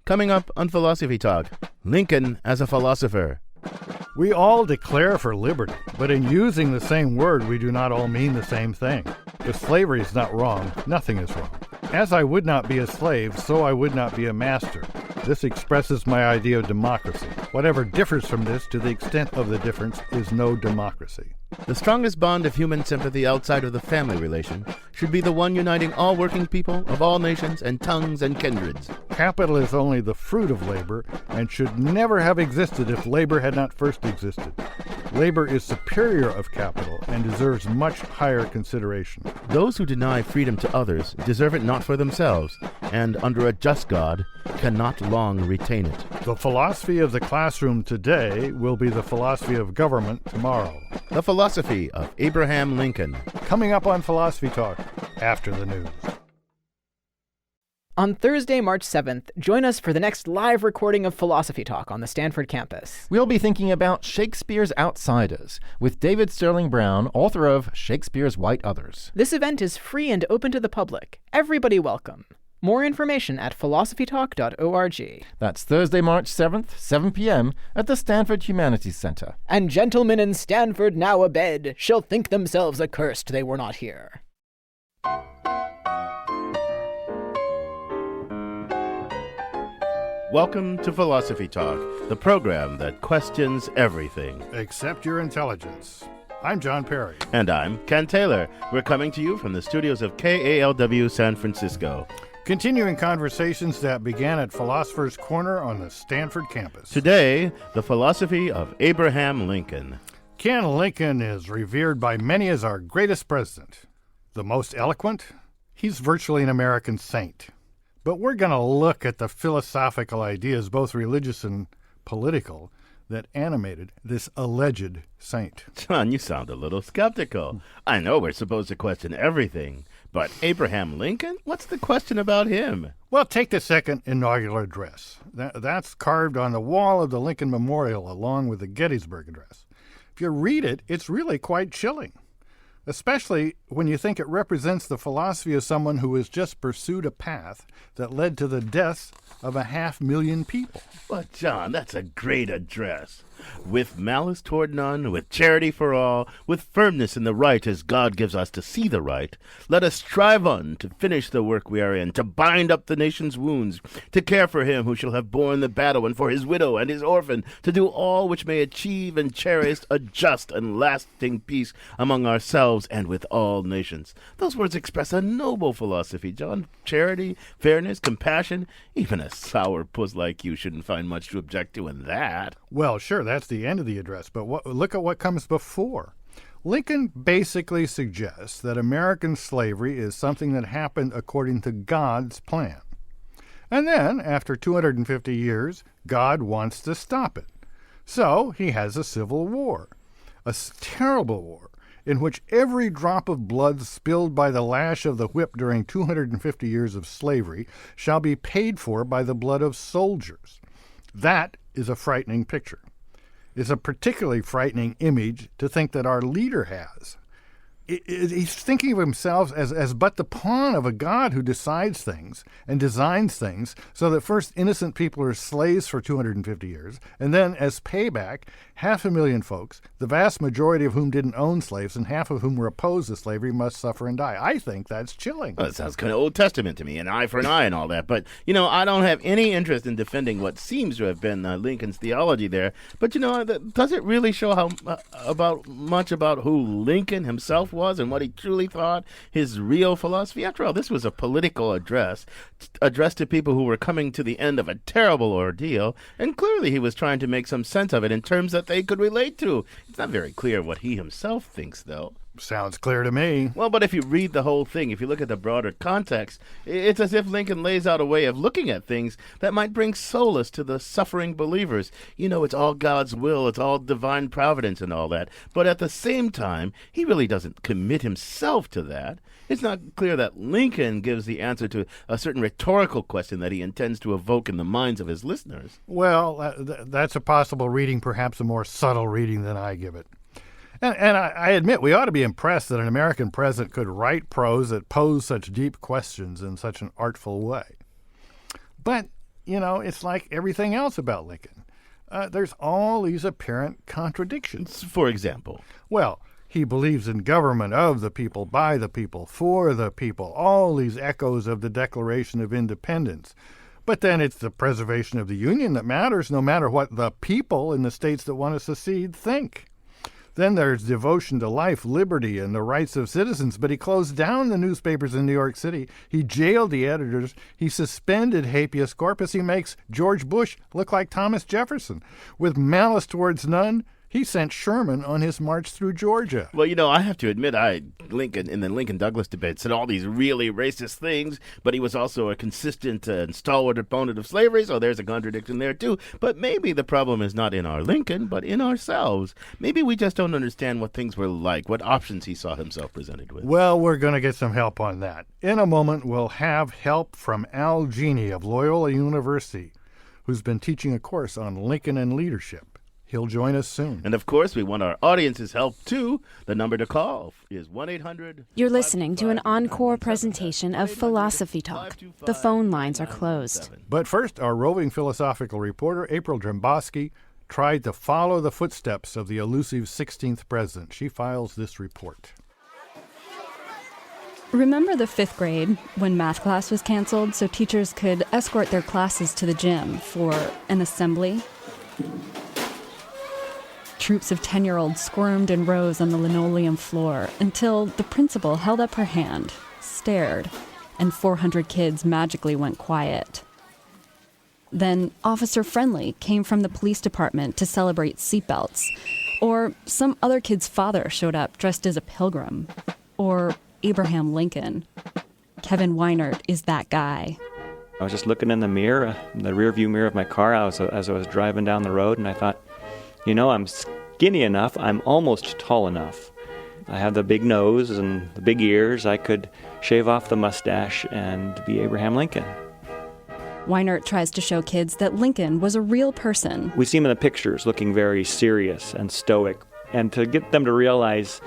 Coming up on Philosophy Talk, Lincoln as a philosopher. We all declare for liberty, but in using the same word, we do not all mean the same thing. If slavery is not wrong, nothing is wrong. As I would not be a slave, so I would not be a master. This expresses my idea of democracy. Whatever differs from this, to the extent of the difference, is no democracy. The strongest bond of human sympathy outside of the family relation should be the one uniting all working people of all nations and tongues and kindreds. Capital is only the fruit of labor and should never have existed if labor had not first existed. Labor is superior of capital and deserves much higher consideration. Those who deny freedom to others deserve it not for themselves, and under a just God cannot long retain it. The philosophy of the classroom today will be the philosophy of government tomorrow. The philosophy of Abraham Lincoln. Coming up on Philosophy Talk after the news. On Thursday, March 7th, join us for the next live recording of Philosophy Talk on the Stanford campus. We'll be thinking about Shakespeare's Outsiders with David Sterling Brown, author of Shakespeare's White Others. This event is free and open to the public. Everybody welcome. More information at philosophytalk.org. That's Thursday, March 7th, 7 p.m. at the Stanford Humanities Center. And gentlemen in Stanford now abed shall think themselves accursed they were not here. Welcome to Philosophy Talk, the program that questions everything. Except your intelligence. I'm John Perry. And I'm Ken Taylor. We're coming to you from the studios of KALW San Francisco. Continuing conversations that began at Philosopher's Corner on the Stanford campus. Today, the philosophy of Abraham Lincoln. Ken Lincoln is revered by many as our greatest president. The most eloquent? He's virtually an American saint. But we're going to look at the philosophical ideas, both religious and political, that animated this alleged saint. John, you sound a little skeptical. I know we're supposed to question everything, but Abraham Lincoln? What's the question about him? Well, take the second inaugural address. That's carved on the wall of the Lincoln Memorial along with the Gettysburg Address. If you read it, it's really quite chilling, especially when you think it represents the philosophy of someone who has just pursued a path that led to the deaths of 500,000 people. But, John, that's a great address. With malice toward none, with charity for all, with firmness in the right as God gives us to see the right, let us strive on to finish the work we are in, to bind up the nation's wounds, to care for him who shall have borne the battle, and for his widow and his orphan, to do all which may achieve and cherish a just and lasting peace among ourselves and with all nations. Those words express a noble philosophy, John. Charity, fairness, compassion. Even a sourpuss like you shouldn't find much to object to in that. Well, sure, that's the end of the address, but look at what comes before. Lincoln basically suggests that American slavery is something that happened according to God's plan. And then, after 250 years, God wants to stop it. So he has a civil war, a terrible war, in which every drop of blood spilled by the lash of the whip during 250 years of slavery shall be paid for by the blood of soldiers. That is a frightening picture. It's a particularly frightening image to think that our leader has. He's thinking of himself as but the pawn of a God who decides things and designs things so that first innocent people are slaves for 250 years, and then as payback, 500,000 folks, the vast majority of whom didn't own slaves and half of whom were opposed to slavery, must suffer and die. I think that's chilling. Well, it sounds kind of Old Testament to me, an eye for an eye and all that. But, I don't have any interest in defending what seems to have been Lincoln's theology there. But, does it really show much about who Lincoln himself was and what he truly thought, his real philosophy? After all, this was a political address addressed to people who were coming to the end of a terrible ordeal, and clearly he was trying to make some sense of it in terms that they could relate to. It's not very clear what he himself thinks, though. Sounds clear to me. Well, but if you read the whole thing, if you look at the broader context, it's as if Lincoln lays out a way of looking at things that might bring solace to the suffering believers. It's all God's will, it's all divine providence and all that. But at the same time, he really doesn't commit himself to that. It's not clear that Lincoln gives the answer to a certain rhetorical question that he intends to evoke in the minds of his listeners. Well, that's a possible reading, perhaps a more subtle reading than I give it. And I admit we ought to be impressed that an American president could write prose that pose such deep questions in such an artful way. But it's like everything else about Lincoln. There's all these apparent contradictions. For example, Well, he believes in government of the people, by the people, for the people, all these echoes of the Declaration of Independence. But then it's the preservation of the Union that matters, no matter what the people in the states that want to secede think. Then there's devotion to life, liberty, and the rights of citizens. But he closed down the newspapers in New York City. He jailed the editors. He suspended habeas corpus. He makes George Bush look like Thomas Jefferson. With malice towards none, he sent Sherman on his march through Georgia. well, I have to admit, Lincoln, in the Lincoln-Douglas debate, said all these really racist things, but he was also a consistent and stalwart opponent of slavery, so there's a contradiction there, too. But maybe the problem is not in our Lincoln, but in ourselves. Maybe we just don't understand what things were like, what options he saw himself presented with. Well, we're going to get some help on that. In a moment, we'll have help from Al Gini of Loyola University, who's been teaching a course on Lincoln and leadership. He'll join us soon. And of course, we want our audience's help, too. The number to call is 1-800... You're listening to an encore presentation of Philosophy Talk. The phone lines are closed. But first, our roving philosophical reporter, April Drembowski, tried to follow the footsteps of the elusive 16th president. She files this report. Remember the 5th grade when math class was canceled so teachers could escort their classes to the gym for an assembly? Troops of 10-year-olds squirmed in rows on the linoleum floor until the principal held up her hand, stared, and 400 kids magically went quiet. Then Officer Friendly came from the police department to celebrate seatbelts. Or some other kid's father showed up dressed as a pilgrim. Or Abraham Lincoln. Kevin Weinert is that guy. I was just looking in the mirror, the rear view mirror of my car as I was driving down the road, and I thought, I'm skinny enough, I'm almost tall enough. I have the big nose and the big ears. I could shave off the mustache and be Abraham Lincoln. Weinert tries to show kids that Lincoln was a real person. We see him in the pictures looking very serious and stoic. And to get them to realize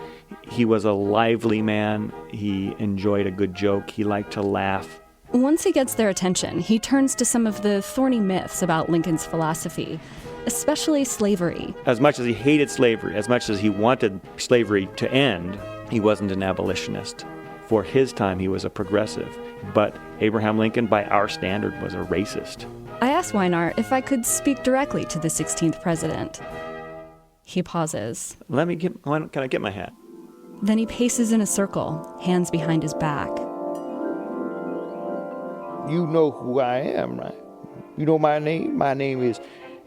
he was a lively man, he enjoyed a good joke, he liked to laugh. Once he gets their attention, he turns to some of the thorny myths about Lincoln's philosophy, especially slavery. As much as he hated slavery, as much as he wanted slavery to end, he wasn't an abolitionist. For his time, he was a progressive. But Abraham Lincoln, by our standard, was a racist. I asked Weinert if I could speak directly to the 16th president. He pauses. Can I get my hat? Then he paces in a circle, hands behind his back. You know who I am, right? You know my name? My name is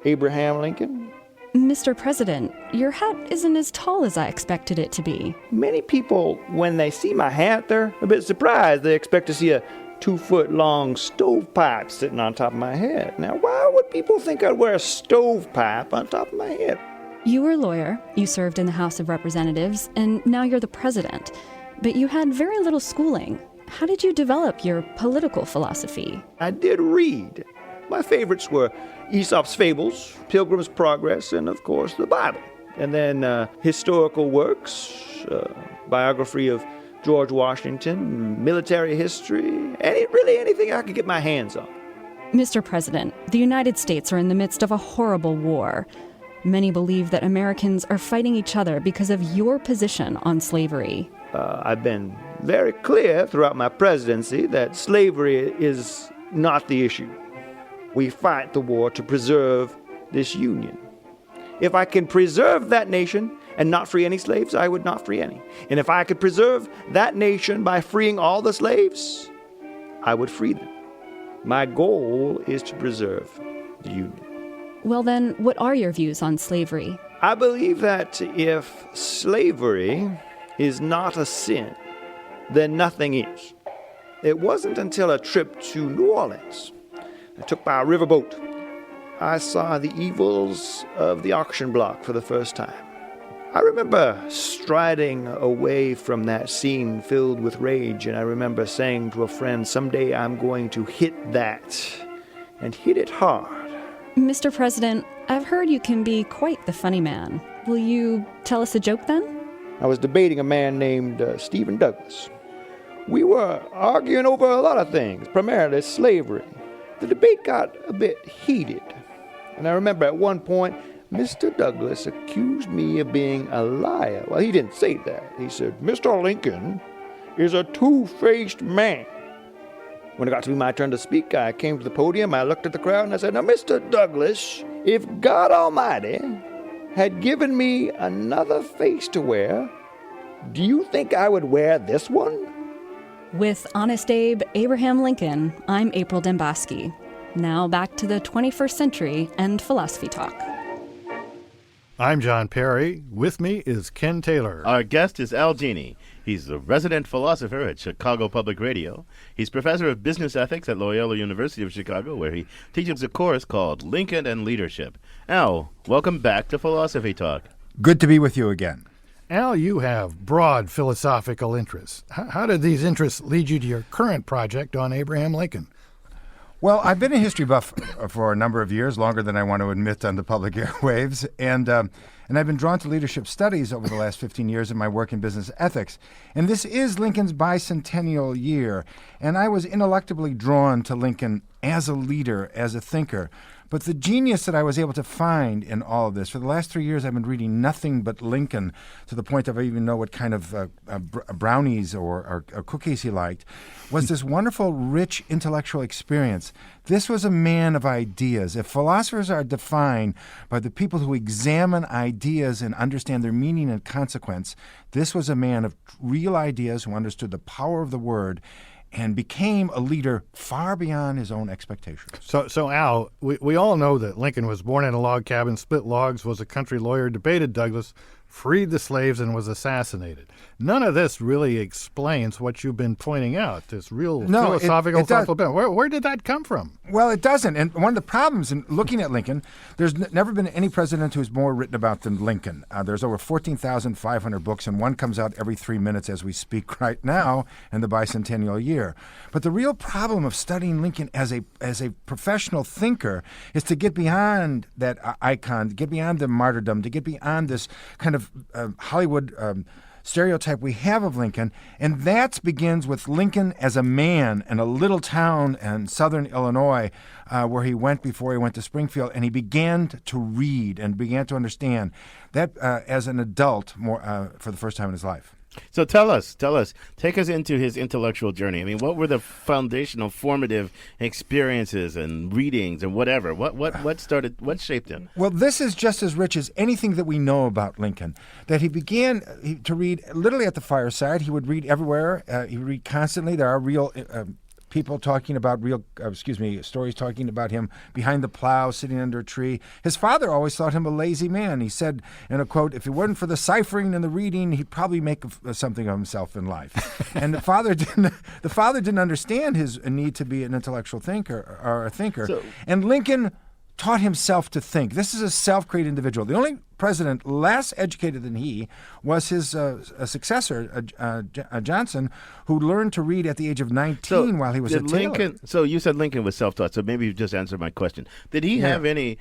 Abraham Lincoln. Mr. President, your hat isn't as tall as I expected it to be. Many people, when they see my hat, they're a bit surprised. They expect to see a 2-foot-long stovepipe sitting on top of my head. Now, why would people think I'd wear a stovepipe on top of my head? You were a lawyer, you served in the House of Representatives, and now you're the president. But you had very little schooling. How did you develop your political philosophy? I did read. My favorites were Aesop's Fables, Pilgrim's Progress, and of course the Bible. And then historical works, biography of George Washington, military history, really anything I could get my hands on. Mr. President, the United States are in the midst of a horrible war. Many believe that Americans are fighting each other because of your position on slavery. I've been very clear throughout my presidency that slavery is not the issue. We fight the war to preserve this union. If I can preserve that nation and not free any slaves, I would not free any. And if I could preserve that nation by freeing all the slaves, I would free them. My goal is to preserve the union. Well then, what are your views on slavery? I believe that if slavery is not a sin, then nothing is. It wasn't until a trip to New Orleans I took by a riverboat I saw the evils of the auction block for the first time. I remember striding away from that scene filled with rage, and I remember saying to a friend, someday I'm going to hit that, and hit it hard. Mr. President, I've heard you can be quite the funny man. Will you tell us a joke then? I was debating a man named Stephen Douglas. We were arguing over a lot of things, primarily slavery. The debate got a bit heated, and I remember at one point, Mr. Douglas accused me of being a liar. Well, he didn't say that. He said, Mr. Lincoln is a two-faced man. When it got to be my turn to speak, I came to the podium, I looked at the crowd, and I said, now, Mr. Douglas, if God Almighty had given me another face to wear, do you think I would wear this one? With Honest Abe, Abraham Lincoln, I'm April Dembaski. Now back to the 21st century and Philosophy Talk. I'm John Perry. With me is Ken Taylor. Our guest is Al Gini. He's a resident philosopher at Chicago Public Radio. He's professor of business ethics at Loyola University of Chicago, where he teaches a course called Lincoln and Leadership. Al, welcome back to Philosophy Talk. Good to be with you again. Al, you have broad philosophical interests. How did these interests lead you to your current project on Abraham Lincoln? Well, I've been a history buff for a number of years, longer than I want to admit on the public airwaves, and I've been drawn to leadership studies over the last 15 years in my work in business ethics. And this is Lincoln's bicentennial year, and I was ineluctably drawn to Lincoln as a leader, as a thinker. But the genius that I was able to find in all of this, for the last 3 years I've been reading nothing but Lincoln, to the point that I even know what kind of brownies or cookies he liked, was this wonderful, rich intellectual experience. This was a man of ideas. If philosophers are defined by the people who examine ideas and understand their meaning and consequence, this was a man of real ideas who understood the power of the word and became a leader far beyond his own expectations. So Al, we all know that Lincoln was born in a log cabin, split logs, was a country lawyer, debated Douglas, freed the slaves, and was assassinated. None of this really explains what you've been pointing out, this real philosophical, thoughtful bent. Where did that come from? Well, it doesn't. And one of the problems in looking at Lincoln, there's never been any president who's more written about than Lincoln. There's over 14,500 books, and one comes out every 3 minutes as we speak right now in the bicentennial year. But the real problem of studying Lincoln as a professional thinker is to get beyond that icon, to get beyond the martyrdom, to get beyond this kind of Hollywood stereotype we have of Lincoln, and that begins with Lincoln as a man in a little town in southern Illinois where he went before he went to Springfield, and he began to read and began to understand that as an adult more for the first time in his life. So tell us, take us into his intellectual journey. I mean, what were the foundational, formative experiences and readings and whatever? What shaped him? Well, this is just as rich as anything that we know about Lincoln. That he began to read literally at the fireside. He would read everywhere. He would read constantly. There are real people talking about stories talking about him behind the plow, sitting under a tree. His father always thought him a lazy man. He said in a quote, if it weren't for the ciphering and the reading, he'd probably make something of himself in life. And the father didn't understand his need to be an intellectual thinker or a thinker. And Lincoln taught himself to think. This is a self-created individual. The only president less educated than he was his successor, Johnson, who learned to read at the age of 19 while he was at Taylor. So you said Lincoln was self-taught, so maybe you just answered my question. Did he have any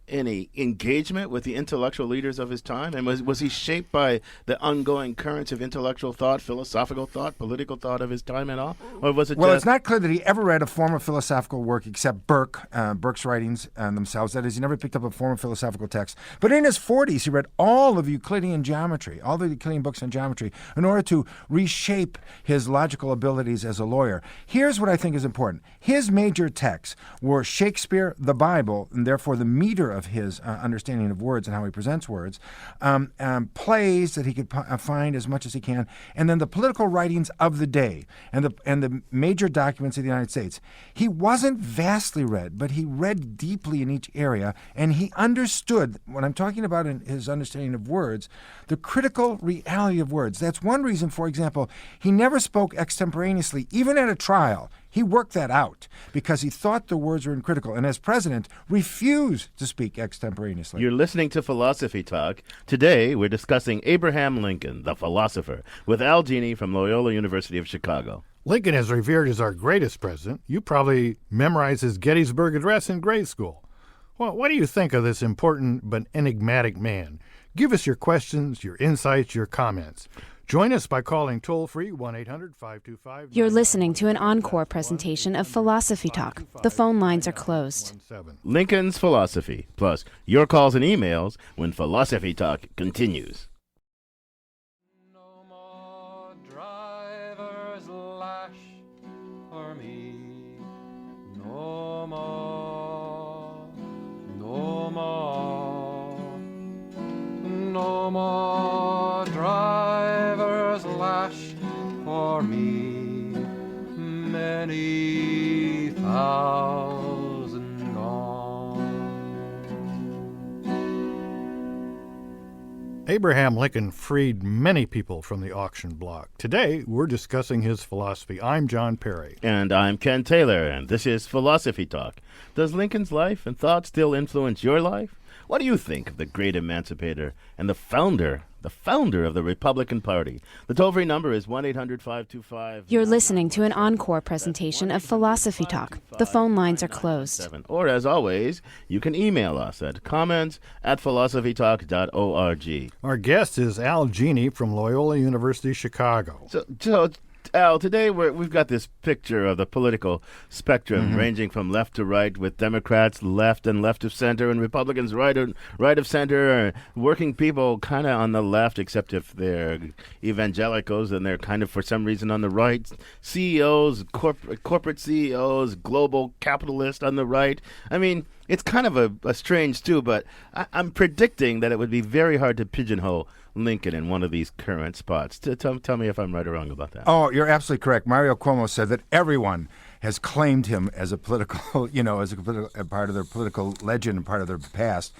engagement with the intellectual leaders of his time? And was he shaped by the ongoing currents of intellectual thought, philosophical thought, political thought of his time at all? Or was it it's not clear that he ever read a form of philosophical work except Burke's writings themselves. That is, he never picked up a form of philosophical text. But in his 40s, he read all of Euclidean geometry, all the Euclidean books on geometry, in order to reshape his logical abilities as a lawyer. Here's what I think is important. His major texts were Shakespeare, the Bible, and therefore the meter of his understanding of words and how he presents words, plays that he could find as much as he can, and then the political writings of the day and the major documents of the United States. He wasn't vastly read, but he read deeply in each area, and he understood, when I'm talking about in his understanding of words, the critical reality of words. That's one reason, for example, he never spoke extemporaneously, even at a trial. He worked that out because he thought the words were uncritical, and as president, refused to speak extemporaneously. You're listening to Philosophy Talk. Today, we're discussing Abraham Lincoln, the philosopher, with Al Gini from Loyola University of Chicago. Lincoln is revered as our greatest president. You probably memorized his Gettysburg Address in grade school. Well, what do you think of this important but enigmatic man? Give us your questions, your insights, your comments. Join us by calling toll-free 1-800-525... You're listening to an encore presentation of Philosophy Talk. The phone lines are closed. Lincoln's Philosophy, plus your calls and emails when Philosophy Talk continues. No more driver's lash for me. No more, no more, no more driver's lash for me. Many thousand gone. Abraham Lincoln freed many people from the auction block. Today, we're discussing his philosophy. I'm John Perry. And I'm Ken Taylor, and this is Philosophy Talk. Does Lincoln's life and thoughts still influence your life? What do you think of the great emancipator and the founder of the Republican Party? The toll-free number is 1-800-525... You're listening to an encore presentation of Philosophy Talk. The phone lines are closed. Or, as always, you can email us at comments@philosophytalk.org. Our guest is Al Gini from Loyola University, Chicago. So Al, today we've got this picture of the political spectrum ranging from left to right, with Democrats left and left of center, and Republicans right of center, working people kind of on the left, except if they're evangelicals, and they're kind of, for some reason, on the right. CEOs, corporate CEOs, global capitalists on the right. I mean, it's kind of a strange stew, but I'm predicting that it would be very hard to pigeonhole Lincoln in one of these current spots. Tell me if I'm right or wrong about that. Oh, you're absolutely correct. Mario Cuomo said that everyone has claimed him as a political, a part of their political legend and part of their past.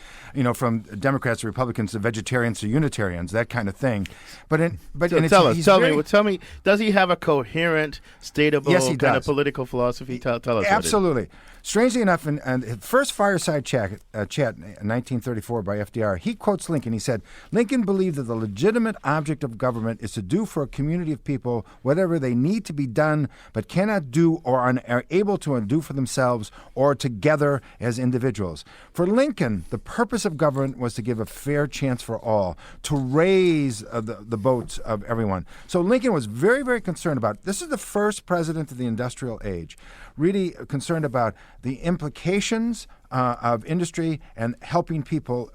From Democrats to Republicans to vegetarians to Unitarians, that kind of thing. Tell me, does he have a coherent, stateable kind of political philosophy? Tell us. Absolutely. Strangely enough, in the first fireside chat in 1934 by FDR, he quotes Lincoln. He said, Lincoln believed that the legitimate object of government is to do for a community of people whatever they need to be done but cannot do or are able to undo for themselves or together as individuals. For Lincoln, the purpose of government was to give a fair chance for all, to raise the boats of everyone. So Lincoln was very, very concerned about, this is the first president of the industrial age, really concerned about the implications of industry and helping people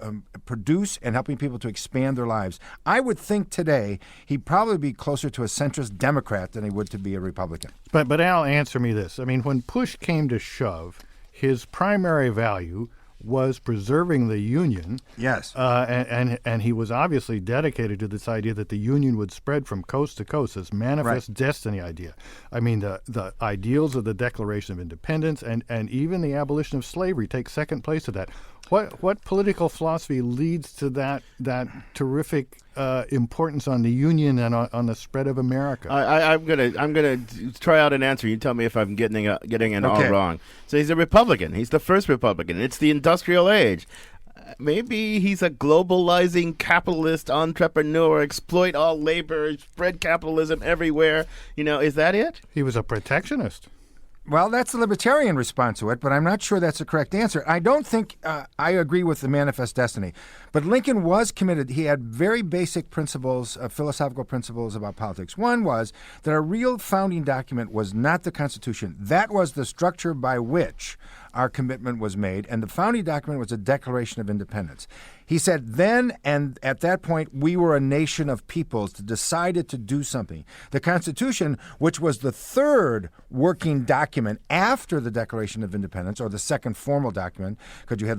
produce and helping people to expand their lives. I would think today he'd probably be closer to a centrist Democrat than he would to be a Republican. But Al, answer me this. I mean, when push came to shove, his primary value was preserving the Union. Yes. And he was obviously dedicated to this idea that the Union would spread from coast to coast, this manifest destiny idea. I mean, the ideals of the Declaration of Independence and even the abolition of slavery take second place to that. What political philosophy leads to that terrific importance on the Union and on the spread of America? I'm gonna try out an answer. You tell me if I'm getting it all wrong. So he's a Republican. He's the first Republican. It's the industrial age. Maybe he's a globalizing capitalist entrepreneur, exploit all labor, spread capitalism everywhere. Is that it? He was a protectionist. Well, that's the libertarian response to it, but I'm not sure that's the correct answer. I don't think I agree with the manifest destiny. But Lincoln was committed. He had very basic principles, philosophical principles about politics. One was that a real founding document was not the Constitution. That was the structure by which our commitment was made, and the founding document was a Declaration of Independence. He said then, and at that point, we were a nation of peoples that decided to do something. The Constitution, which was the third working document after the Declaration of Independence, or the second formal document, because you had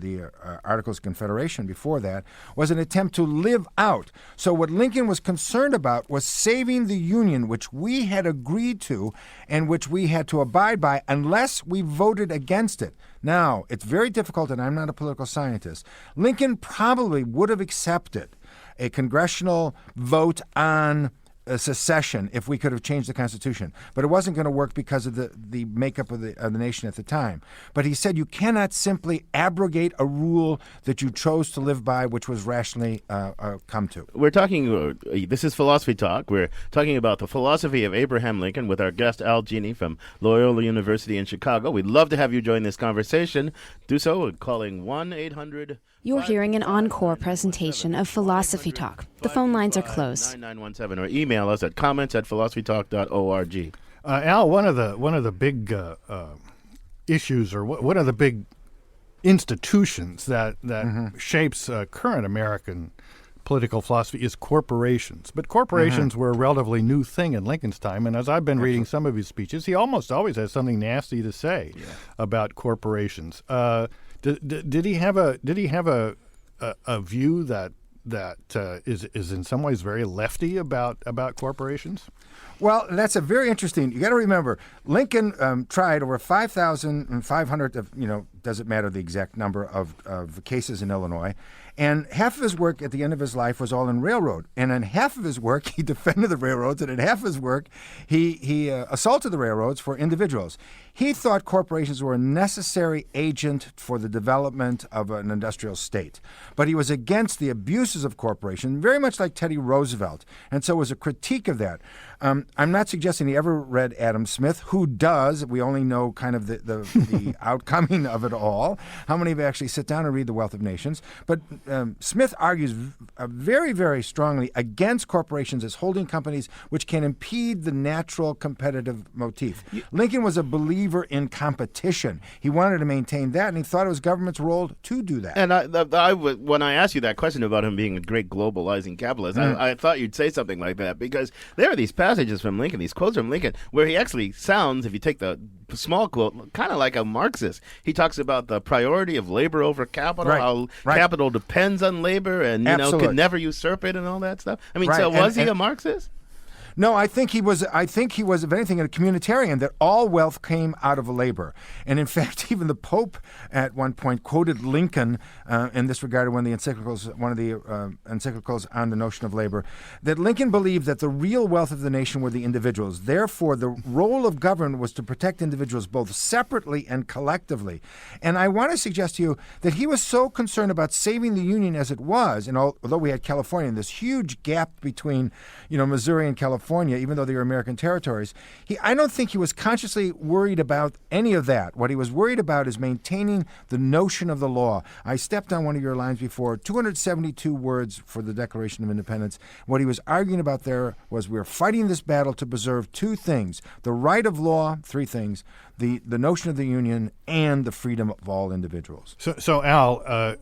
the Articles of Confederation before that, was an attempt to live out. So what Lincoln was concerned about was saving the Union, which we had agreed to and which we had to abide by unless we voted against it. Now, it's very difficult, and I'm not a political scientist. Lincoln probably would have accepted a congressional vote on secession if we could have changed the Constitution. But it wasn't going to work because of the makeup of the nation at the time. But he said you cannot simply abrogate a rule that you chose to live by, which was rationally come to. We're talking, this is Philosophy Talk. We're talking about the philosophy of Abraham Lincoln with our guest Al Gini from Loyola University in Chicago. We'd love to have you join this conversation. Do so calling 1-800- You're hearing an encore presentation of Philosophy Talk. The phone lines are closed. 9917 or email us at comments@philosophytalk.org. Al, one of the big issues, or one of the big institutions that shapes current American political philosophy is corporations. But corporations were a relatively new thing in Lincoln's time, and as I've been reading some of his speeches, he almost always has something nasty to say about corporations. Did he have a view that is in some ways very lefty about corporations? Well, that's a very interesting. You got to remember, Lincoln tried over 5,500 of, doesn't matter the exact number of cases in Illinois, and half of his work at the end of his life was all in railroad. And in half of his work, he defended the railroads, and in half of his work, he assaulted the railroads for individuals. He thought corporations were a necessary agent for the development of an industrial state. But he was against the abuses of corporations, very much like Teddy Roosevelt. And so it was a critique of that. I'm not suggesting he ever read Adam Smith. Who does? We only know kind of the outcoming of it all. How many of you actually sit down and read The Wealth of Nations? But Smith argues very, very strongly against corporations as holding companies which can impede the natural competitive motif. Lincoln was a believer in competition. He wanted to maintain that, and he thought it was government's role to do that. And when I asked you that question about him being a great globalizing capitalist, I thought you'd say something like that, because there are these passages from Lincoln, these quotes from Lincoln, where he actually sounds, if you take the small quote, kind of like a Marxist. He talks about the priority of labor over capital, how capital depends on labor, and can never usurp it, and all that stuff. I mean, so was he a Marxist? No, I think he was, if anything, a communitarian, that all wealth came out of labor. And in fact, even the Pope at one point quoted Lincoln in this regard one of the encyclicals on the notion of labor, that Lincoln believed that the real wealth of the nation were the individuals. Therefore, the role of government was to protect individuals both separately and collectively. And I want to suggest to you that he was so concerned about saving the Union as it was, and although we had California and this huge gap between, Missouri and California, even though they were American territories, I don't think he was consciously worried about any of that. What he was worried about is maintaining the notion of the law. I stepped on one of your lines before, 272 words for the Declaration of Independence. What he was arguing about there was we're fighting this battle to preserve two things: the right of law, three things, the notion of the Union, and the freedom of all individuals. So Al,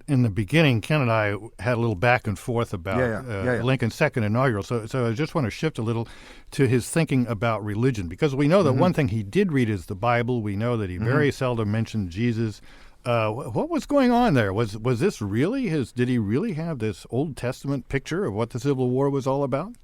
in the beginning, Ken and I had a little back and forth about Lincoln's second inaugural. So I just want to shift a little to his thinking about religion, because we know that one thing he did read is the Bible. We know that he very seldom mentioned Jesus. What was going on there? Was this really did he really have this Old Testament picture of what the Civil War was all about?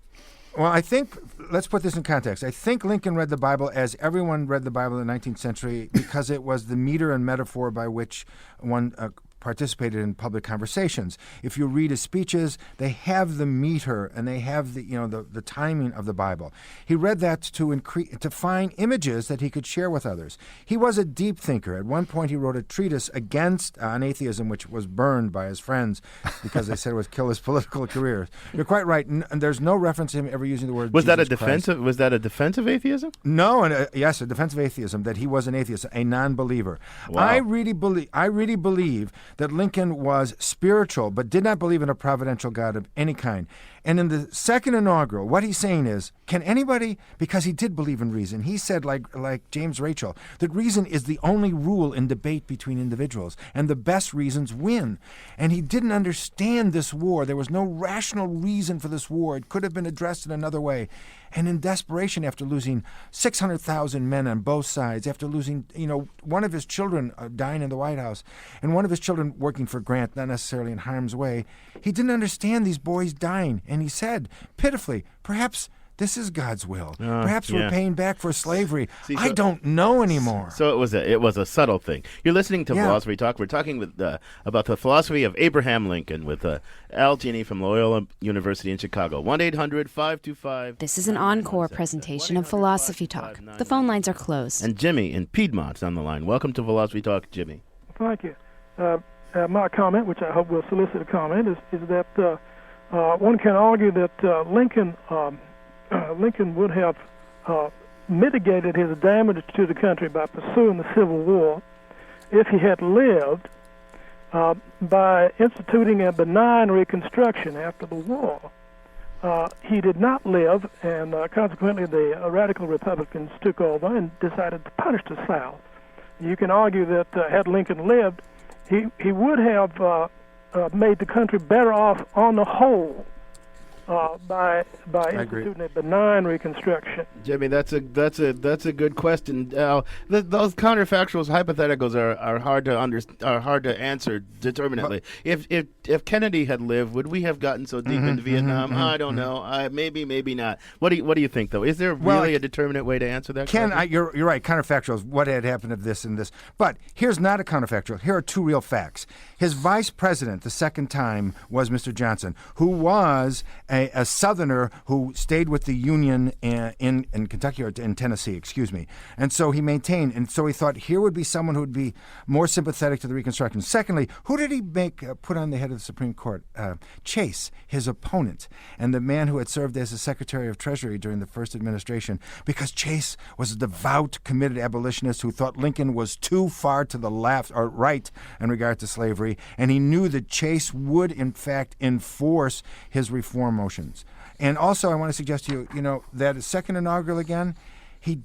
Well, I think, let's put this in context. I think Lincoln read the Bible as everyone read the Bible in the 19th century, because it was the meter and metaphor by which one participated in public conversations. If you read his speeches, they have the meter and they have the timing of the Bible. He read that to find images that he could share with others. He was a deep thinker. At one point, he wrote a treatise on atheism, which was burned by his friends because they said it would kill his political career. You're quite right. And there's no reference to him ever using the word Was Jesus that a defensive? Christ. Was that a defensive atheism? No, and yes, a defensive atheism, that he was an atheist, a non-believer. Wow. I really believe that Lincoln was spiritual, but did not believe in a providential God of any kind. And in the second inaugural, what he's saying is, can anybody, because he did believe in reason, he said, like James Rachel, that reason is the only rule in debate between individuals, and the best reasons win. And he didn't understand this war. There was no rational reason for this war. It could have been addressed in another way. And in desperation, after losing 600,000 men on both sides, after losing, one of his children dying in the White House, and one of his children working for Grant, not necessarily in harm's way, he didn't understand these boys dying. And he said, pitifully, perhaps this is God's will. Perhaps we're paying back for slavery. I don't know anymore. So it was a subtle thing. You're listening to Philosophy Talk. We're talking about the philosophy of Abraham Lincoln with Al Gini from Loyola University in Chicago. 1-800-525. This is an encore presentation of Philosophy Talk. The phone lines are closed. And Jimmy in Piedmont's on the line. Welcome to Philosophy Talk, Jimmy. Thank you. My comment, which I hope will solicit a comment, is that one can argue that Lincoln would have mitigated his damage to the country by pursuing the Civil War if he had lived by instituting a benign Reconstruction after the war. He did not live, and consequently the radical Republicans took over and decided to punish the South. You can argue that had Lincoln lived, he would have made the country better off on the whole by instituting a benign Reconstruction. Jimmy, that's a good question. Those counterfactuals, hypotheticals are hard to answer determinately. If Kennedy had lived, would we have gotten so deep into Vietnam? I don't know. Maybe not. What do you think though? Is there really a determinate way to answer that? You're right. Counterfactuals. What had happened if this and this? But here's not a counterfactual. Here are two real facts. His vice president the second time was Mr. Johnson, who was a Southerner who stayed with the Union in Kentucky or in Tennessee, excuse me. And so he maintained, and so he thought here would be someone who would be more sympathetic to the Reconstruction. Secondly, who did he put on the head of the Supreme Court? Chase, his opponent, and the man who had served as the Secretary of Treasury during the first administration, because Chase was a devout, committed abolitionist who thought Lincoln was too far to the left or right in regard to slavery, and he knew that Chase would, in fact, enforce his reform motions. And also, I want to suggest to you, that second inaugural again, he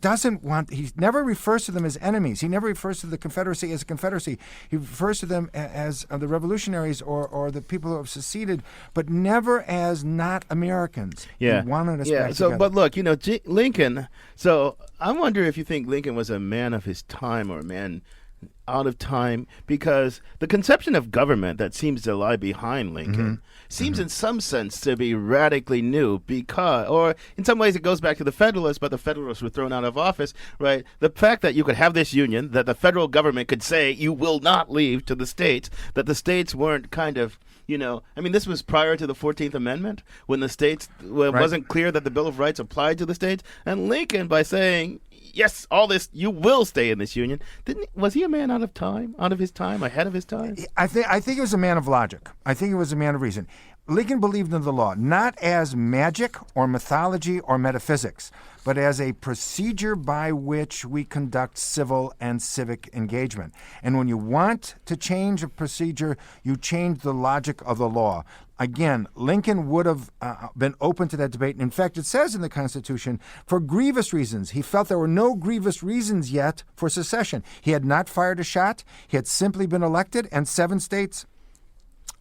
never refers to them as enemies. He never refers to the Confederacy as a Confederacy. He refers to them as the revolutionaries or the people who have seceded, but never as not Americans. Yeah. He wanted us yeah. back So, together. but look, Lincoln. So I wonder if you think Lincoln was a man of his time or a man out of time, because the conception of government that seems to lie behind Lincoln seems in some sense to be radically new, or in some ways it goes back to the Federalists, but the Federalists were thrown out of office, right? The fact that you could have this union, that the federal government could say you will not leave to the states, that the states weren't kind of, this was prior to the 14th Amendment, when the states, it wasn't clear that the Bill of Rights applied to the states, and Lincoln, by saying, yes, all this, you will stay in this union. Was he a man out of his time, ahead of his time? I think he was a man of logic. I think he was a man of reason. Lincoln believed in the law, not as magic or mythology or metaphysics, but as a procedure by which we conduct civil and civic engagement. And when you want to change a procedure, you change the logic of the law. Again, Lincoln would have been open to that debate. And in fact, it says in the Constitution, for grievous reasons. He felt there were no grievous reasons yet for secession. He had not fired a shot. He had simply been elected, and 7 states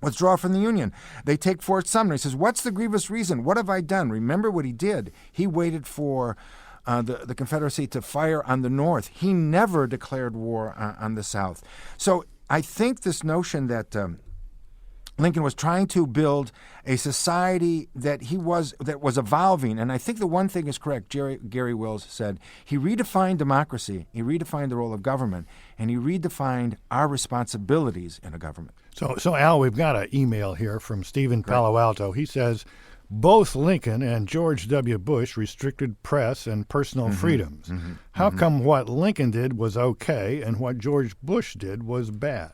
withdraw from the Union. They take Fort Sumner. He says, what's the grievous reason? What have I done? Remember what he did. He waited for the Confederacy to fire on the North. He never declared war on the South. So I think this notion that Lincoln was trying to build a society that was evolving, and I think the one thing is correct. Gary Wills said he redefined democracy, he redefined the role of government, and he redefined our responsibilities in a government. So Al, we've got an email here from Stephen Palo Alto. He says, both Lincoln and George W. Bush restricted press and personal freedoms. How come what Lincoln did was okay and what George Bush did was bad?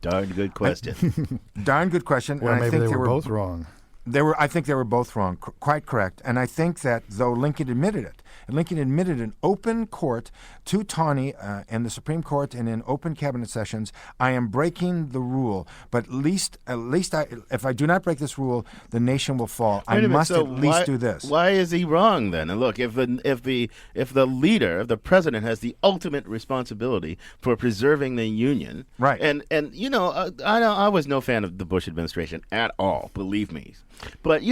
Darn good question. Darn good question. Well, maybe they were both wrong. I think they were both wrong, quite correct. And I think that though Lincoln admitted it, and Lincoln admitted in open court to Taney and the Supreme Court and in open cabinet sessions, I am breaking the rule. But at least if I do not break this rule, the nation will fall. I must at least do this. Why is he wrong then? And look, if the leader, if the president has the ultimate responsibility for preserving the Union, right? And I was no fan of the Bush administration at all, believe me. But,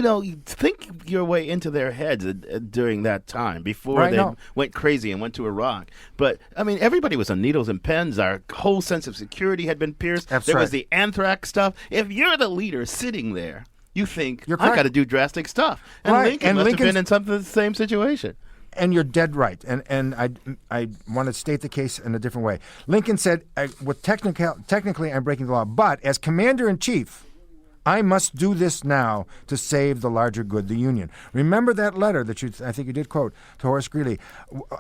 think your way into their heads during that time before they went crazy and went to Iraq. But, everybody was on needles and pens. Our whole sense of security had been pierced. There was the anthrax stuff. If you're the leader sitting there, you think, I got to do drastic stuff. And Lincoln must have been in the same situation. And you're dead right. And I want to state the case in a different way. Lincoln said, technically I'm breaking the law, but as commander-in-chief, I must do this now to save the larger good, the Union. Remember that letter that I think you did quote to Horace Greeley.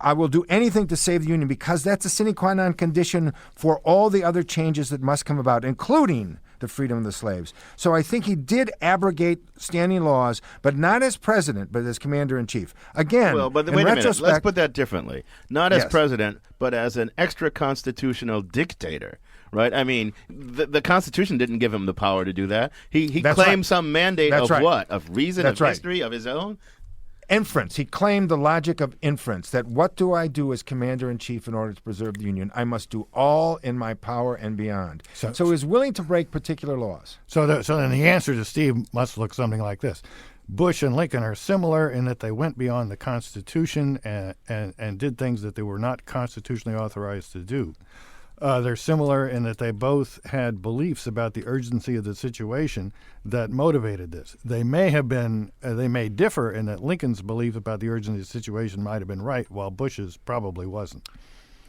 I will do anything to save the Union because that's a sine qua non condition for all the other changes that must come about, including the freedom of the slaves. So I think he did abrogate standing laws, but not as president, but as commander-in-chief. Again, Well, but in wait a minute. retrospect, Let's put that differently. Not as Yes. president, but as an extra-constitutional dictator, right? I mean, the Constitution didn't give him the power to do that. He That's claimed right. some mandate That's of right. what? Of reason, That's of right. history, of his own? Inference. He claimed the logic of inference, that what do I do as commander-in-chief in order to preserve the Union? I must do all in my power and beyond. So he was willing to break particular laws. So then the answer to Steve must look something like this. Bush and Lincoln are similar in that they went beyond the Constitution and did things that they were not constitutionally authorized to do. They're similar in that they both had beliefs about the urgency of the situation that motivated this. They may differ in that Lincoln's belief about the urgency of the situation might have been right, while Bush's probably wasn't.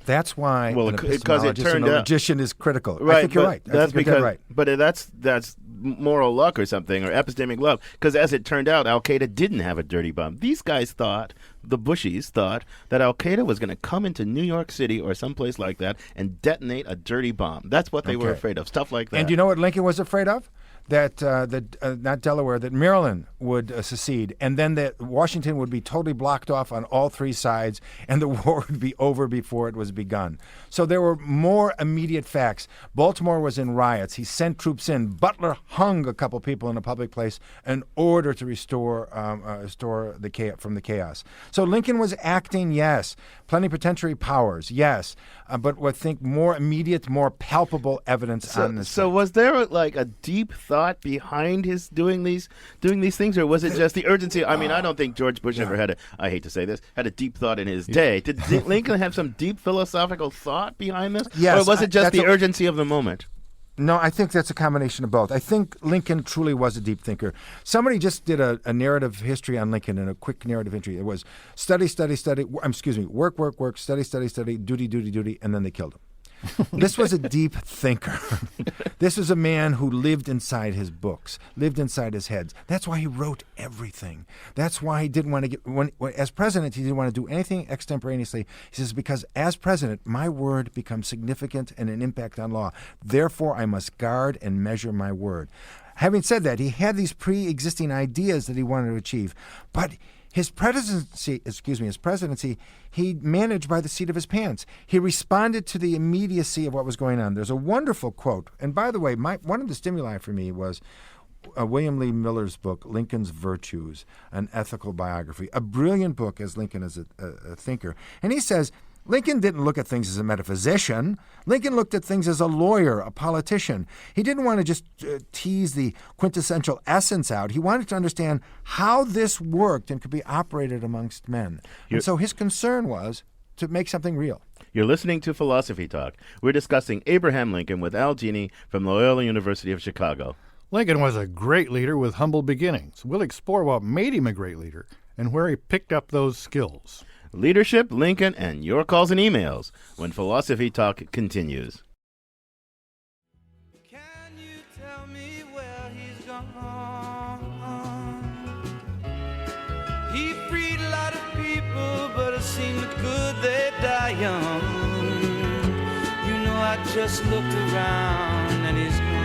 That's why Well, an because it epistemologist turned and a out- logician is critical. Right, I think you're but right. I That's think you're because, dead right. but that's moral luck or something, or epistemic love. Because as it turned out, Al Qaeda didn't have a dirty bomb. These guys thought, the Bushies thought, that Al Qaeda was going to come into New York City or someplace like that and detonate a dirty bomb. That's what they were Okay. afraid of. Stuff like that. And you know what Lincoln was afraid of? That not Delaware, that Maryland would secede, and then that Washington would be totally blocked off on all three sides, and the war would be over before it was begun. So there were more immediate facts. Baltimore was in riots. He sent troops in. Butler hung a couple people in a public place in order to restore from the chaos. So Lincoln was acting, yes. Plenipotentiary powers, yes. But I think more immediate, more palpable evidence on this. So was there like a deep thought behind his doing these things, or was it just the urgency? I mean, I don't think George Bush ever had I hate to say this, had a deep thought in his day. Did Lincoln have some deep philosophical thought behind this? Yes, Or was it just that's the urgency of the moment? No, I think that's a combination of both. I think Lincoln truly was a deep thinker. Somebody just did a narrative history on Lincoln, and a quick narrative history. It was study, work, study, duty, and then they killed him. This was a deep thinker. This was a man who lived inside his books, lived inside his heads. That's why he wrote everything. That's why he didn't want to as president, he didn't want to do anything extemporaneously. He says, because as president, my word becomes significant and an impact on law. Therefore, I must guard and measure my word. Having said that, he had these pre-existing ideas that he wanted to achieve, but his presidency, he managed by the seat of his pants. He responded to the immediacy of what was going on. There's a wonderful quote. And by the way, one of the stimuli for me was William Lee Miller's book, Lincoln's Virtues, an ethical biography, a brilliant book as Lincoln as a thinker. And he says, Lincoln didn't look at things as a metaphysician. Lincoln looked at things as a lawyer, a politician. He didn't want to just tease the quintessential essence out. He wanted to understand how this worked and could be operated amongst men. And so his concern was to make something real. You're listening to Philosophy Talk. We're discussing Abraham Lincoln with Al Gini from Loyola University of Chicago. Lincoln was a great leader with humble beginnings. We'll explore what made him a great leader and where he picked up those skills. Leadership, Lincoln, and your calls and emails when Philosophy Talk continues. Can you tell me where he's gone? He freed a lot of people, but it seemed good they die young. You know, I just looked around and he's gone.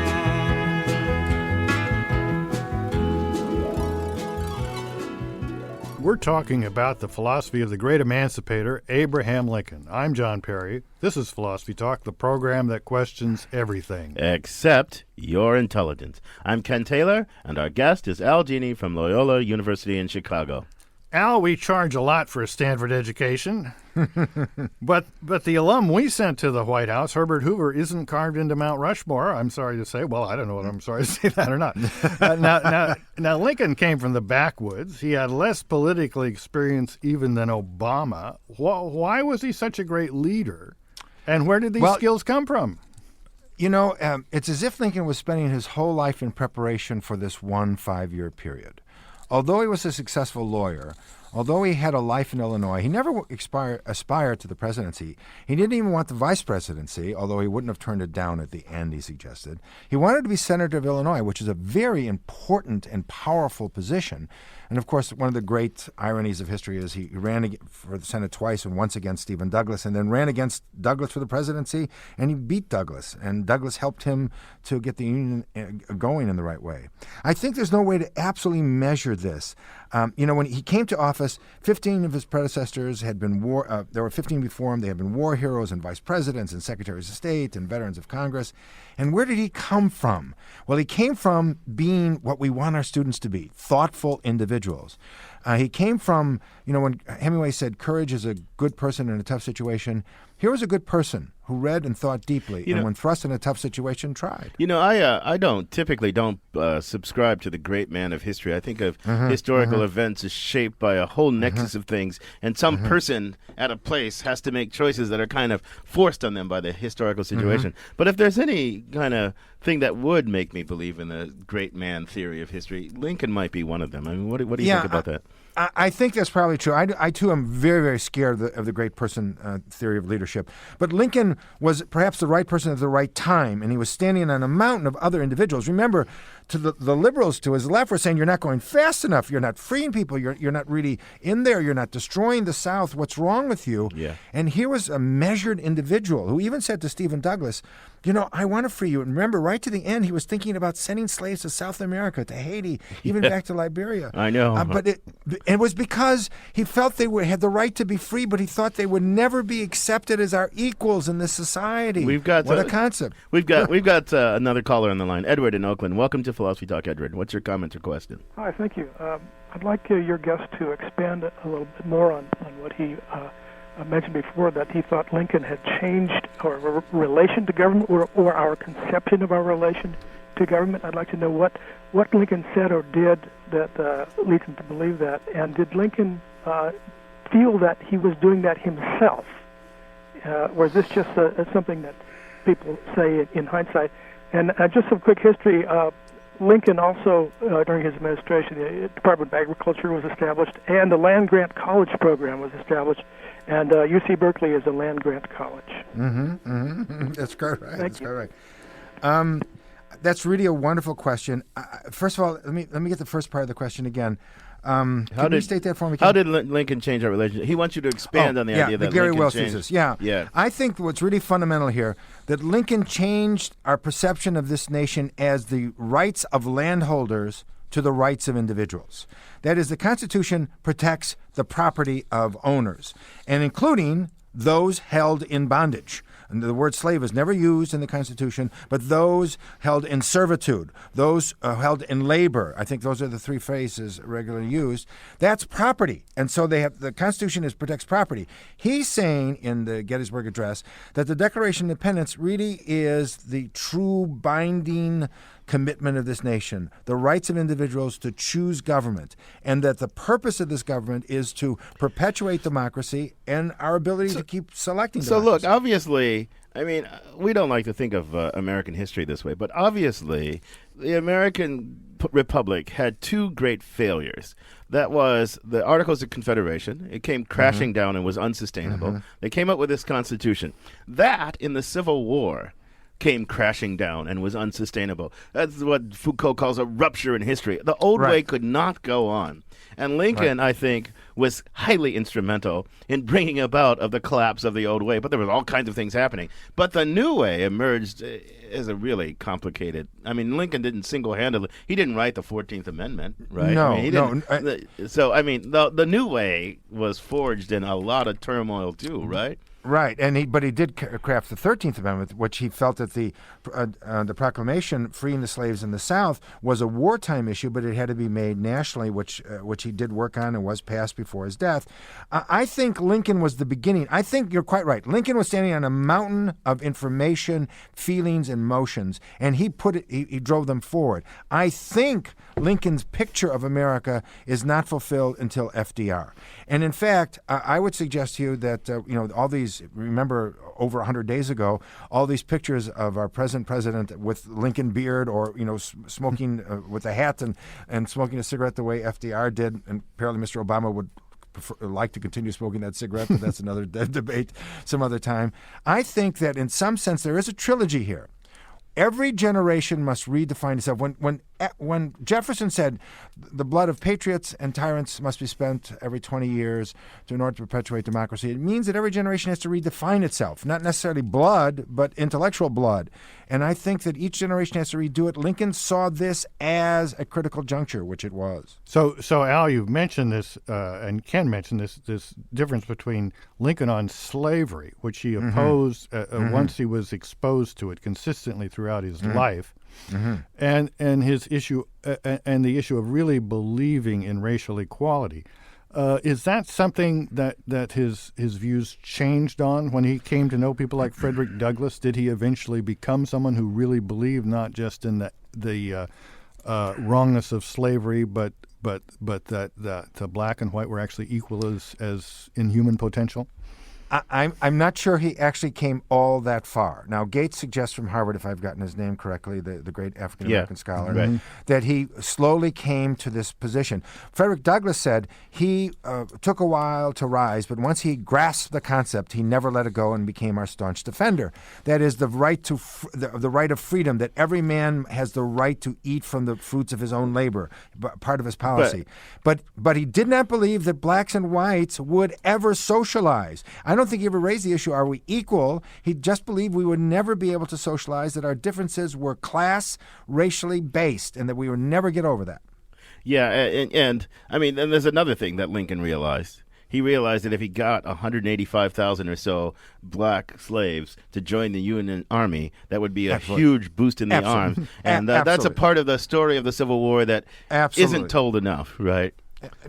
We're talking about the philosophy of the great emancipator, Abraham Lincoln. I'm John Perry. This is Philosophy Talk, the program that questions everything. Except your intelligence. I'm Ken Taylor, and our guest is Al Gini from Loyola University in Chicago. Al, we charge a lot for a Stanford education, but the alum we sent to the White House, Herbert Hoover, isn't carved into Mount Rushmore, I'm sorry to say. Well, I don't know whether I'm sorry to say that or not. Now, Lincoln came from the backwoods. He had less political experience even than Obama. Why was he such a great leader, and where did these skills come from? You know, it's as if Lincoln was spending his whole life in preparation for this one 5-year period. Although he was a successful lawyer, although he had a life in Illinois, he never aspired to the presidency. He didn't even want the vice presidency, although he wouldn't have turned it down at the end, he suggested. He wanted to be senator of Illinois, which is a very important and powerful position. And of course, one of the great ironies of history is he ran for the Senate twice, and once against Stephen Douglas, and then ran against Douglas for the presidency, and he beat Douglas. And Douglas helped him to get the Union going in the right way. I think there's no way to absolutely measure this. When he came to office, 15 of his predecessors had been there were 15 before him. They had been war heroes and vice presidents and secretaries of state and veterans of Congress. And where did he come from? Well, he came from being what we want our students to be, thoughtful individuals. He came from, when Hemingway said courage is a good person in a tough situation, here was a good person who read and thought deeply, and when thrust in a tough situation, tried. I typically don't subscribe to the great man of history. I think of historical events as shaped by a whole nexus of things, and some person at a place has to make choices that are kind of forced on them by the historical situation. But if there's any kind of thing that would make me believe in the great man theory of history, Lincoln might be one of them. I mean, what do you think about that? I think that's probably true. I too am very, very scared of the great person theory of leadership. But Lincoln was perhaps the right person at the right time, and he was standing on a mountain of other individuals. Remember, to the liberals to his left were saying, you're not going fast enough, you're not freeing people, you're not really in there, you're not destroying the South, what's wrong with you? Yeah. And here was a measured individual who even said to Stephen Douglas, I want to free you. And remember, right to the end, he was thinking about sending slaves to South America, to Haiti, even back to Liberia. I know. But it was because he felt they had the right to be free, but he thought they would never be accepted as our equals in this society. What a concept. We've got another caller on the line, Edward in Oakland. Welcome to Philosophy Talk, Edward. What's your comment or question? Hi, thank you. I'd like your guest to expand a little bit more on what he mentioned before, that he thought Lincoln had changed our relation to government or our conception of our relation to government. I'd like to know what Lincoln said or did that leads him to believe that. And did Lincoln feel that he was doing that himself? Or is this just something that people say in hindsight? And just some quick history. Lincoln also, during his administration, the Department of Agriculture was established, and the land grant college program was established. And UC Berkeley is a land grant college. That's correct. That's really a wonderful question. First of all, let me get the first part of the question again. Can you state that for me? How did Lincoln change our relationship? He wants you to expand on the idea that Gary Lincoln Wells changed. thesis. Yeah. I think what's really fundamental here, that Lincoln changed our perception of this nation as the rights of landholders to the rights of individuals. That is, the Constitution protects the property of owners, and including those held in bondage. And the word slave is never used in the Constitution, but those held in servitude, those held in labor, I think those are the three phrases regularly used, that's property. And so the Constitution protects property. He's saying in the Gettysburg Address that the Declaration of Independence really is the true binding commitment of this nation, the rights of individuals to choose government, and that the purpose of this government is to perpetuate democracy and our ability to keep selecting democracy. So look, obviously, I mean, we don't like to think of American history this way, but obviously the American Republic had two great failures. That was the Articles of Confederation. It came crashing down and was unsustainable. They came up with this Constitution. That, in the Civil War, came crashing down and was unsustainable. That's what Foucault calls a rupture in history. The old way could not go on. And Lincoln, I think, was highly instrumental in bringing about of the collapse of the old way. But there was all kinds of things happening. But the new way emerged as a really complicated. I mean, Lincoln didn't single-handedly. He didn't write the 14th Amendment, right? No, I mean, he didn't. So I mean, the new way was forged in a lot of turmoil too, right? Right, but he did craft the 13th Amendment, which he felt that the proclamation freeing the slaves in the South was a wartime issue, but it had to be made nationally, which he did work on and was passed before his death. I think Lincoln was the beginning. I think you're quite right. Lincoln was standing on a mountain of information, feelings, and motions, and he drove them forward. I think Lincoln's picture of America is not fulfilled until FDR. And in fact, I would suggest to you that all these, remember over 100 days ago, all these pictures of our present president with Lincoln beard or smoking with a hat and smoking a cigarette the way FDR did, and apparently Mr. Obama would like to continue smoking that cigarette, but that's another debate some other time. I think that in some sense there is a trilogy here. Every generation must redefine itself. When Jefferson said the blood of patriots and tyrants must be spent every 20 years in order to perpetuate democracy, it means that every generation has to redefine itself, not necessarily blood, but intellectual blood. And I think that each generation has to redo it. Lincoln saw this as a critical juncture, which it was. So Al, you've mentioned this, and Ken mentioned this difference between Lincoln on slavery, which he opposed once he was exposed to it consistently throughout his life, and his issue and the issue of really believing in racial equality. Is that something that his views changed on when he came to know people like Frederick Douglass? Did he eventually become someone who really believed not just in the wrongness of slavery, but that the black and white were actually equal as in human potential? I'm not sure he actually came all that far. Now, Gates suggests from Harvard, if I've gotten his name correctly, the great African-American scholar, that he slowly came to this position. Frederick Douglass said he took a while to rise, but once he grasped the concept, he never let it go and became our staunch defender. That is the right to the right of freedom, that every man has the right to eat from the fruits of his own labor, part of his policy. But he did not believe that blacks and whites would ever socialize. I don't think he ever raised the issue, are we equal? He just believed we would never be able to socialize, that our differences were class, racially based, and that we would never get over that. Yeah, and I mean, and there's another thing that Lincoln realized. He realized that if he got 185,000 or so black slaves to join the Union Army, that would be a huge boost in the arms. And that's a part of the story of the Civil War that isn't told enough, right?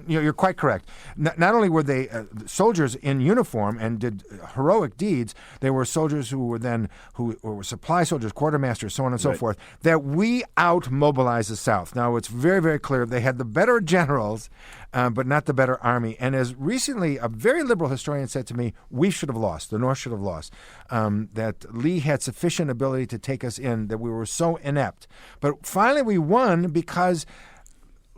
You're quite correct. Not only were they soldiers in uniform and did heroic deeds, they were soldiers who were supply soldiers, quartermasters, so on and so forth, that we out-mobilized the South. Now, it's very, very clear they had the better generals, but not the better army. And as recently a very liberal historian said to me, we should have lost, the North should have lost, that Lee had sufficient ability to take us in, that we were so inept. But finally we won because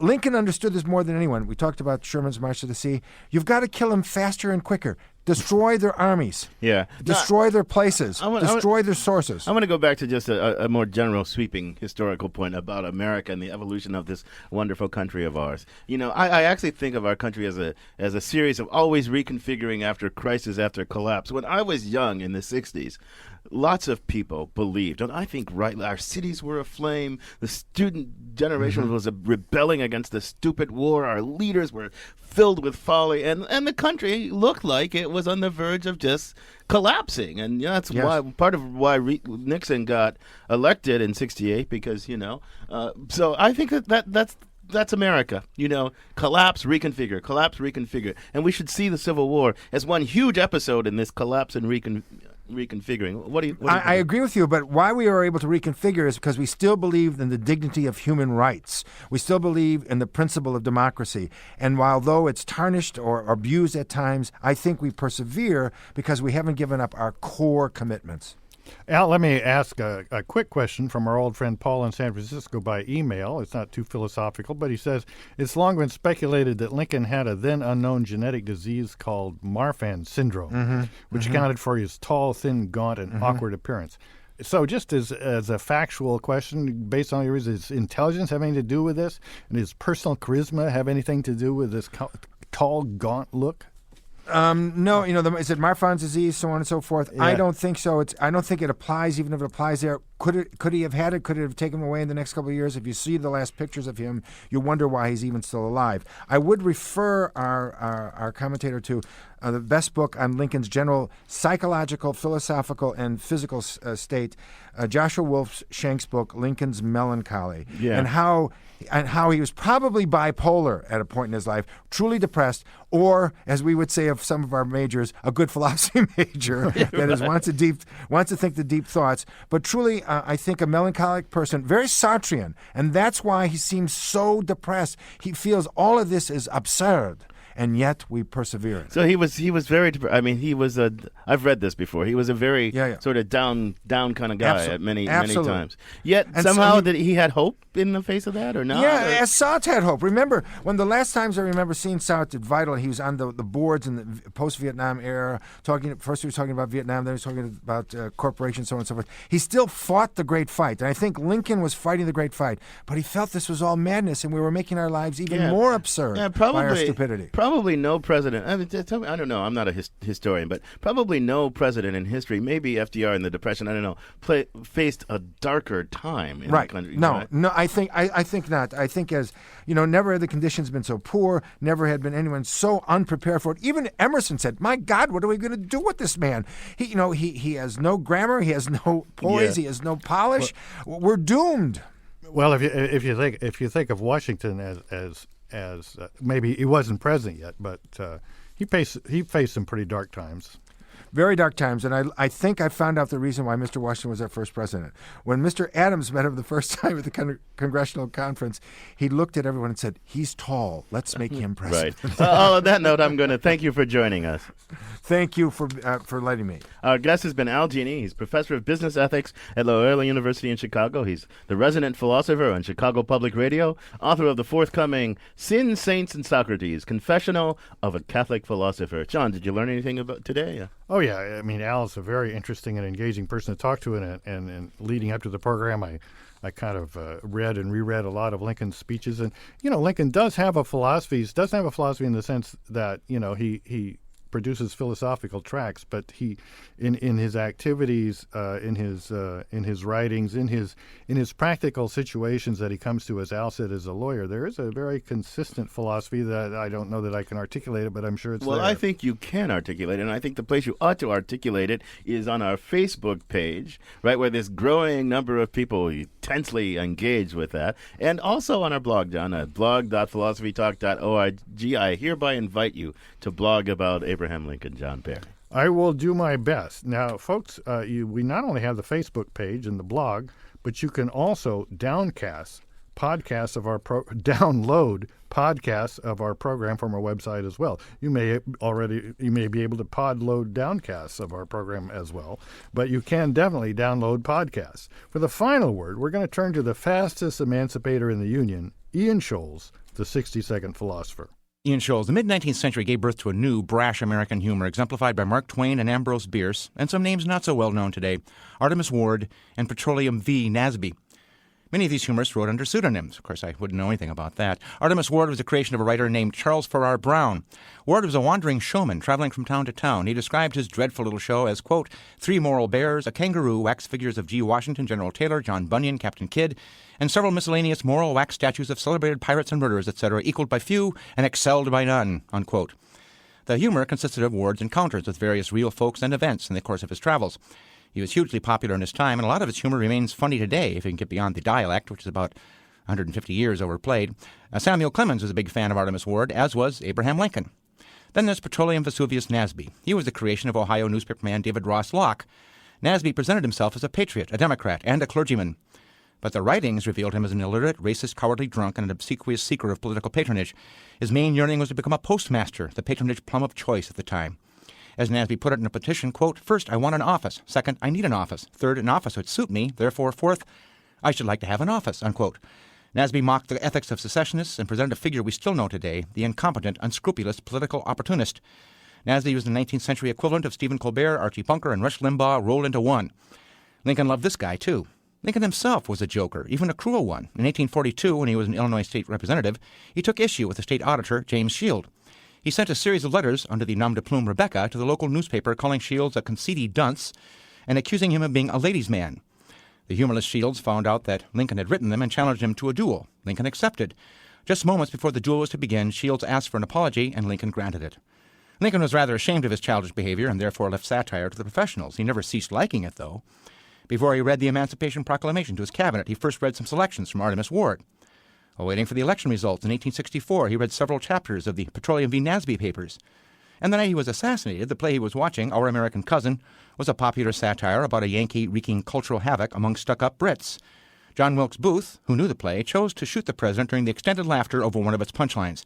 Lincoln understood this more than anyone. We talked about Sherman's March to the Sea. You've got to kill them faster and quicker. Destroy their armies. Yeah. Destroy their places. Destroy their sources. I want to go back to just a more general sweeping historical point about America and the evolution of this wonderful country of ours. You know, I actually think of our country as a series of always reconfiguring after crisis, after collapse. When I was young in the 60s, lots of people believed, and I think rightly, our cities were aflame. The student generation was rebelling against the stupid war. Our leaders were filled with folly, and the country looked like it was on the verge of just collapsing. And that's why part of why Nixon got elected in '68, because so I think that's America, collapse, reconfigure. And we should see the Civil War as one huge episode in this collapse and reconfiguring. What do you think? I agree with you, but why we are able to reconfigure is because we still believe in the dignity of human rights. We still believe in the principle of democracy. And although it's tarnished or abused at times, I think we persevere because we haven't given up our core commitments. Al, let me ask a quick question from our old friend Paul in San Francisco by email. It's not too philosophical, but he says, it's long been speculated that Lincoln had a then unknown genetic disease called Marfan syndrome, which accounted for his tall, thin, gaunt, and awkward appearance. So just as a factual question, based on does his intelligence have anything to do with this? And his personal charisma have anything to do with this tall, gaunt look? No, is it Marfan's disease, so on and so forth? Yeah. I don't think so. I don't think it applies, even if it applies there. Could he have had it? Could it have taken him away in the next couple of years? If you see the last pictures of him, you wonder why he's even still alive. I would refer our commentator to the best book on Lincoln's general psychological, philosophical, and physical state, Joshua Wolf Schenk's book, Lincoln's Melancholy, and how he was probably bipolar at a point in his life, truly depressed, or, as we would say of some of our majors, a good philosophy major that is wants to think the deep thoughts, but truly, I think, a melancholic person, very Sartrean, and that's why he seems so depressed. He feels all of this is absurd. and yet we persevere. So he was very. I mean, he was a. I've read this before. He was a very sort of down kind of guy at many times. Yet And somehow so that he had hope in the face of that, or not? Yeah, or? as South had hope. Remember, when the last times I remember seeing South at Vital, he was on the boards in the post-Vietnam era, first he was talking about Vietnam, then he was talking about corporations, so on and so forth. He still fought the great fight, and I think Lincoln was fighting the great fight, but he felt this was all madness, and we were making our lives even more absurd by our stupidity. Probably no president. I mean, tell me, I don't know. I'm not a historian, but probably no president in history, maybe FDR in the Depression, I don't know, faced a darker time in the country. No, I think not. I think, as you know, never had the conditions been so poor, never had been anyone so unprepared for it. Even Emerson said, "My God, what are we going to do with this man? He has no grammar, he has no poise, he has no polish. We're doomed." Well, if you think of Washington as maybe he wasn't president yet, but he faced some pretty dark times. Very dark times, and I think I found out the reason why Mr. Washington was our first president. When Mr. Adams met him the first time at the Congressional Conference, he looked at everyone and said, "He's tall. Let's make him president." Right. On that note, I'm going to thank you for joining us. Thank you for letting me. Our guest has been Al Gini. He's professor of business ethics at Loyola University in Chicago. He's the resident philosopher on Chicago Public Radio, author of the forthcoming Sin, Saints, and Socrates, Confessional of a Catholic Philosopher. John, did you learn anything about today? Oh, yeah. I mean, Al's a very interesting and engaging person to talk to, and leading up to the program, I kind of read and reread a lot of Lincoln's speeches. And, Lincoln does have a philosophy. He does have a philosophy in the sense that, he produces philosophical tracts, but he, in his activities, in his writings, in his practical situations that he comes to, as Al said, as a lawyer, there is a very consistent philosophy that I don't know that I can articulate it, but I'm sure it's there. Well, I think you can articulate it, and I think the place you ought to articulate it is on our Facebook page, right, where this growing number of people intensely engage with that, and also on our blog, John, at blog.philosophytalk.org. I hereby invite you to blog about Abraham Lincoln, John Perry. I will do my best. Now, folks, we not only have the Facebook page and the blog, but you can also download podcasts of our program from our website as well. You may be able to podload downcasts of our program as well, but you can definitely download podcasts. For the final word, we're going to turn to the fastest emancipator in the Union, Ian Scholes, the 60-second philosopher. Ian Scholes, the mid-19th century gave birth to a new, brash American humor exemplified by Mark Twain and Ambrose Bierce, and some names not so well known today, Artemus Ward and Petroleum V. Nasby. Many of these humorists wrote under pseudonyms. Of course, I wouldn't know anything about that. Artemus Ward was the creation of a writer named Charles Farrar Brown. Ward was a wandering showman traveling from town to town. He described his dreadful little show as, quote, 3 moral bears, a kangaroo, wax figures of G. Washington, General Taylor, John Bunyan, Captain Kidd, and several miscellaneous moral wax statues of celebrated pirates and murderers, etc., equaled by few and excelled by none, unquote. The humor consisted of Ward's encounters with various real folks and events in the course of his travels. He was hugely popular in his time, and a lot of his humor remains funny today, if you can get beyond the dialect, which is about 150 years overplayed. Samuel Clemens was a big fan of Artemus Ward, as was Abraham Lincoln. Then there's Petroleum Vesuvius Nasby. He was the creation of Ohio newspaperman David Ross Locke. Nasby presented himself as a patriot, a Democrat, and a clergyman. But the writings revealed him as an illiterate, racist, cowardly drunk, and an obsequious seeker of political patronage. His main yearning was to become a postmaster, the patronage plum of choice at the time. As Nasby put it in a petition, quote, 1st, I want an office. 2nd, I need an office. 3rd, an office would suit me. Therefore, 4th, I should like to have an office, unquote. Nasby mocked the ethics of secessionists and presented a figure we still know today, the incompetent, unscrupulous political opportunist. Nasby was the 19th century equivalent of Stephen Colbert, Archie Bunker, and Rush Limbaugh rolled into one. Lincoln loved this guy, too. Lincoln himself was a joker, even a cruel one. In 1842, when he was an Illinois state representative, he took issue with the state auditor, James Shield. He sent a series of letters under the nom de plume Rebecca to the local newspaper calling Shields a conceited dunce and accusing him of being a ladies' man. The humorless Shields found out that Lincoln had written them and challenged him to a duel. Lincoln accepted. Just moments before the duel was to begin, Shields asked for an apology, and Lincoln granted it. Lincoln was rather ashamed of his childish behavior and therefore left satire to the professionals. He never ceased liking it, though. Before he read the Emancipation Proclamation to his cabinet, he first read some selections from Artemus Ward. While waiting for the election results in 1864, he read several chapters of the Petroleum V. Nasby papers. And the night he was assassinated, the play he was watching, Our American Cousin, was a popular satire about a Yankee wreaking cultural havoc among stuck-up Brits. John Wilkes Booth, who knew the play, chose to shoot the president during the extended laughter over one of its punchlines.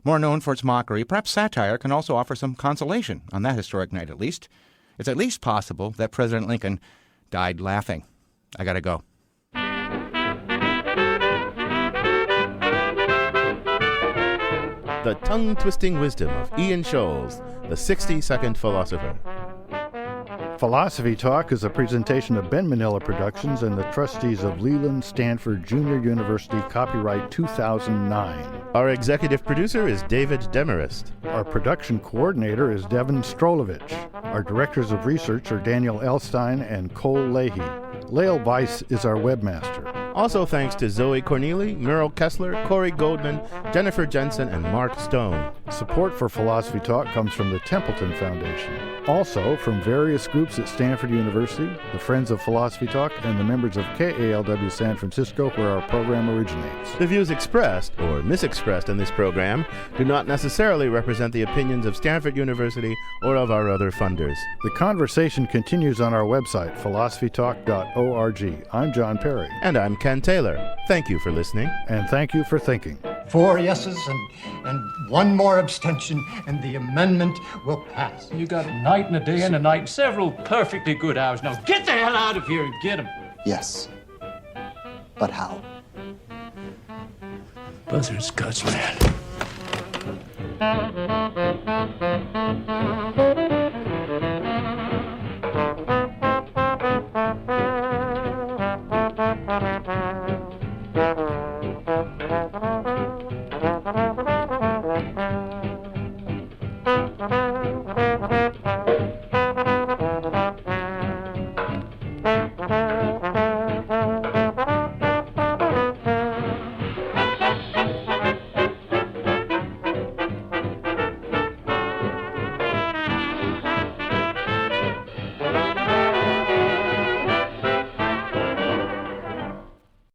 More known for its mockery, perhaps satire can also offer some consolation on that historic night at least. It's at least possible that President Lincoln died laughing. I gotta go. The tongue-twisting wisdom of Ian Scholes, the 60-second philosopher. Philosophy Talk is a presentation of Ben Manila Productions and the trustees of Leland Stanford Junior University, copyright 2009. Our executive producer is David Demarest. Our production coordinator is Devin Strolovich. Our directors of research are Daniel Elstein and Cole Leahy. Lael Weiss is our webmaster. Also thanks to Zoe Corneli, Merle Kessler, Corey Goldman, Jennifer Jensen, and Mark Stone. Support for Philosophy Talk comes from the Templeton Foundation. Also from various groups at Stanford University, the Friends of Philosophy Talk, and the members of KALW San Francisco, where our program originates. The views expressed or misexpressed in this program do not necessarily represent the opinions of Stanford University or of our other funders. The conversation continues on our website, philosophytalk.org. I'm John Perry. And I'm Ken Taylor. Thank you for listening. And thank you for thinking. 4 yeses and one more abstention, and the amendment will pass. You got a night and a day and a night, several perfectly good hours. Now get the hell out of here and get them. Yes. But how? Buzzard's guts, man.